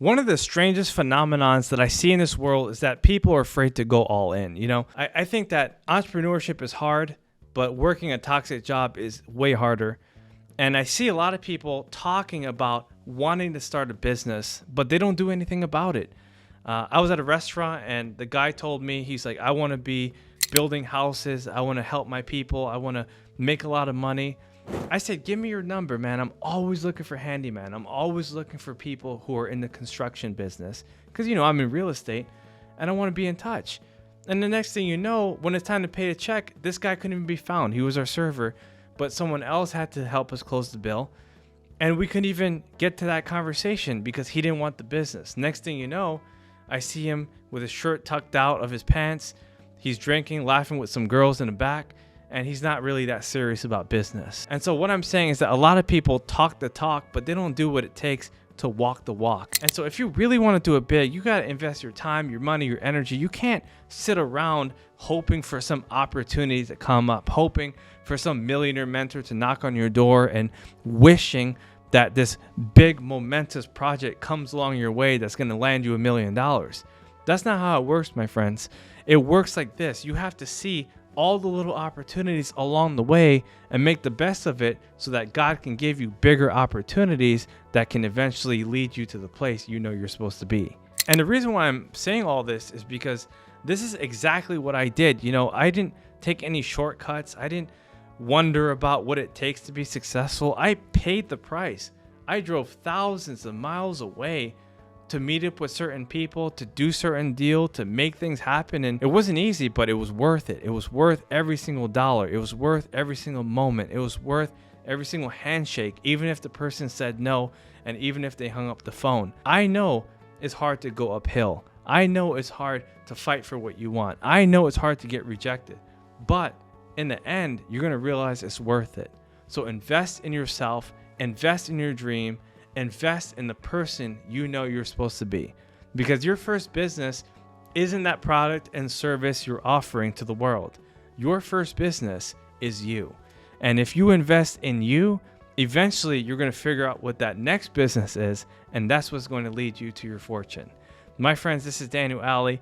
One of the strangest phenomenons that I see in this world is that people are afraid to go all in. I think that entrepreneurship is hard, but working a toxic job is way harder. And I see a lot of people talking about wanting to start a business, but they don't do anything about it. I was at a restaurant and the guy told me, he's like, I want to be building houses. I want to help my people. I want to make a lot of money. I said, give me your number, man. I'm always looking for handyman. I'm always looking for people who are in the construction business because, I'm in real estate and I want to be in touch. And the next thing you know, when it's time to pay the check, this guy couldn't even be found. He was our server, but someone else had to help us close the bill. And we couldn't even get to that conversation because he didn't want the business. Next thing you know, I see him with his shirt tucked out of his pants. He's drinking, laughing with some girls in the back. And he's not really that serious about business. And so what I'm saying is that a lot of people talk the talk, but they don't do what it takes to walk the walk. And so if you really want to do it big, you got to invest your time, your money, your energy. You can't sit around hoping for some opportunity to come up, hoping for some millionaire mentor to knock on your door and wishing that this big momentous project comes along your way that's going to land you $1 million. That's not how it works, my friends. It works like this. You have to see all the little opportunities along the way and make the best of it so that God can give you bigger opportunities that can eventually lead you to the place you're supposed to be. And the reason why I'm saying all this is because this is exactly what I did. I didn't take any shortcuts. I didn't wonder about what it takes to be successful. I paid the price. I drove thousands of miles away to meet up with certain people, to do certain deal, to make things happen. And it wasn't easy, but it was worth it. It was worth every single dollar. It was worth every single moment. It was worth every single handshake, even if the person said no, and even if they hung up the phone. I know it's hard to go uphill. I know it's hard to fight for what you want. I know it's hard to get rejected, but in the end, you're going to realize it's worth it. So invest in yourself, invest in your dream, invest in the person you're supposed to be, because your first business isn't that product and service you're offering to the world. Your first business is you. And if you invest in you, eventually you're going to figure out what that next business is, and that's what's going to lead you to your fortune. My friends, this is Daniel Alley.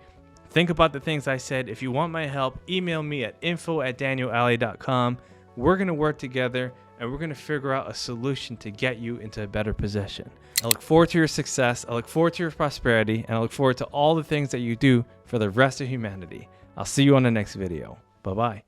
Think about the things I said. If you want my help, email me at info@danielalley.com. We're going to work together and we're going to figure out a solution to get you into a better position. I look forward to your success. I look forward to your prosperity, and I look forward to all the things that you do for the rest of humanity. I'll see you on the next video. Bye-bye.